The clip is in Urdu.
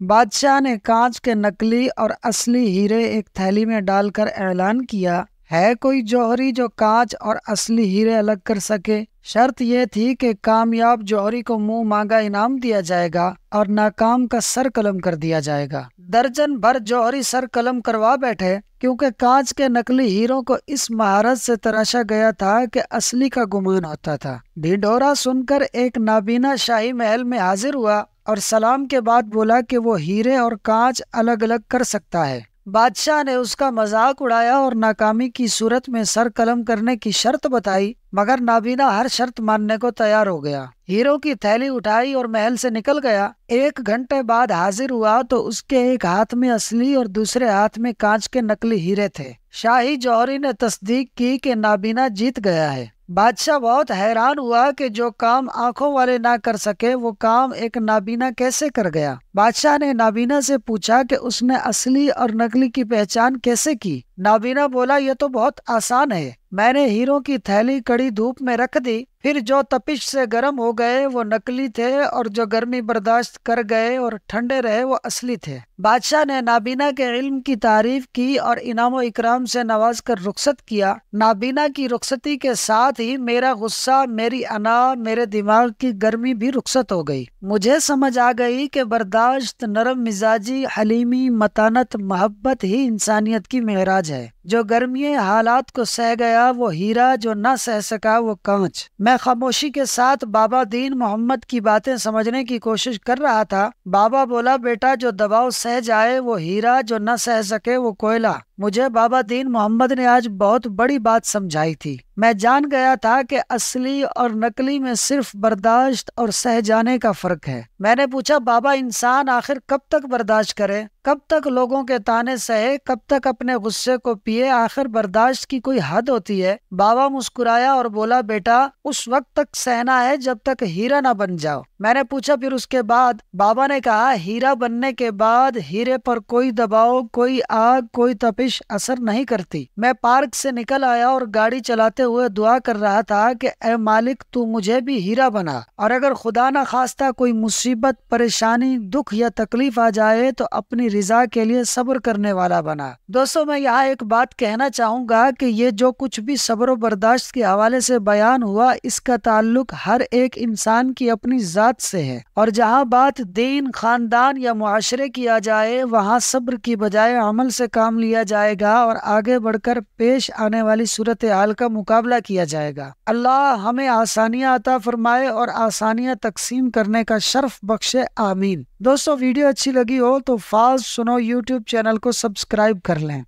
بادشاہ نے کانچ کے نقلی اور اصلی ہیرے ایک تھیلی میں ڈال کر اعلان کیا، ہے کوئی جوہری جو کانچ اور اصلی ہیرے الگ کر سکے؟ شرط یہ تھی کہ کامیاب جوہری کو منہ مانگا انعام دیا جائے گا اور ناکام کا سر قلم کر دیا جائے گا۔ درجن بھر جوہری سر قلم کروا بیٹھے، کیونکہ کانچ کے نقلی ہیروں کو اس مہارت سے تراشا گیا تھا کہ اصلی کا گمان ہوتا تھا۔ ڈھنڈورا سن کر ایک نابینا شاہی محل میں حاضر ہوا اور سلام کے بعد بولا کہ وہ ہیرے اور کانچ الگ الگ کر سکتا ہے۔ بادشاہ نے اس کا مذاق اڑایا اور ناکامی کی صورت میں سر قلم کرنے کی شرط بتائی، مگر نابینا ہر شرط ماننے کو تیار ہو گیا۔ ہیروں کی تھیلی اٹھائی اور محل سے نکل گیا۔ 1 گھنٹے بعد حاضر ہوا تو اس کے ایک ہاتھ میں اصلی اور دوسرے ہاتھ میں کانچ کے نقلی ہیرے تھے۔ شاہی جوہری نے تصدیق کی کہ نابینا جیت گیا ہے۔ بادشاہ بہت حیران ہوا کہ جو کام آنکھوں والے نہ کر سکے وہ کام ایک نابینا کیسے کر گیا۔ بادشاہ نے نابینا سے پوچھا کہ اس نے اصلی اور نقلی کی پہچان کیسے کی۔ نابینا بولا، یہ تو بہت آسان ہے، میں نے ہیروں کی تھیلی کڑی دھوپ میں رکھ دی، پھر جو تپش سے گرم ہو گئے وہ نقلی تھے اور جو گرمی برداشت کر گئے اور ٹھنڈے رہے وہ اصلی تھے۔ بادشاہ نے نابینا کے علم کی تعریف کی اور انعام و اکرام سے نواز کر رخصت کیا۔ نابینا کی رخصتی کے ساتھ ہی میرا غصہ، میری انا، میرے دماغ کی گرمی بھی رخصت ہو گئی۔ مجھے سمجھ آ گئی کہ برداشت، نرم مزاجی، حلیمی، متانت، محبت ہی انسانیت کی معراج ہے۔ جو گرمی حالات کو سہ گیا وہ ہیرا، جو نہ سہ سکا وہ کانچ۔ میں خاموشی کے ساتھ بابا دین محمد کی باتیں سمجھنے کی کوشش کر رہا تھا۔ بابا بولا، بیٹا جو دباؤ سہ جائے وہ ہیرا، جو نہ سہ سکے وہ کوئلہ۔ مجھے بابا دین محمد نے آج بہت بڑی بات سمجھائی تھی۔ میں جان گیا تھا کہ اصلی اور نقلی میں صرف برداشت اور سہ جانے کا فرق ہے۔ میں نے پوچھا، بابا انسان آخر کب تک برداشت کرے؟ کب تک لوگوں کے طعنے سہے؟ کب تک اپنے غصے کو پیے؟ آخر برداشت کی کوئی حد ہوتی ہے۔ بابا مسکرایا اور بولا، بیٹا اس وقت تک سہنا ہے جب تک ہیرا نہ بن جاؤ۔ میں نے پوچھا، پھر اس کے بعد؟ بابا نے کہا، ہیرا بننے کے بعد ہیرے پر کوئی دباؤ، کوئی آگ، کوئی تپش اثر نہیں کرتی۔ میں پارک سے نکل آیا اور گاڑی چلاتے ہوئے دعا کر رہا تھا کہ اے مالک تو مجھے بھی ہیرا بنا، اور اگر خدا نہ خواستہ کوئی مصیبت، پریشانی، دکھ یا تکلیف آ جائے تو اپنی رضا کے لیے صبر کرنے والا بنا۔ دوستو، میں یہاں ایک بات کہنا چاہوں گا کہ یہ جو کچھ بھی صبر و برداشت کے حوالے سے بیان ہوا، اس کا تعلق ہر ایک انسان کی اپنی ذات سے ہے، اور جہاں بات دین، خاندان یا معاشرے کی آ جائے وہاں صبر کی بجائے عمل سے کام لیا جائے گا اور آگے بڑھ کر پیش آنے والی صورتحال کا مقابلہ کیا جائے گا۔ اللہ ہمیں آسانیاں عطا فرمائے اور آسانیاں تقسیم کرنے کا شرف بخشے، آمین۔ دوستو، ویڈیو اچھی لگی ہو تو فاز سنو یوٹیوب چینل کو سبسکرائب کر لیں۔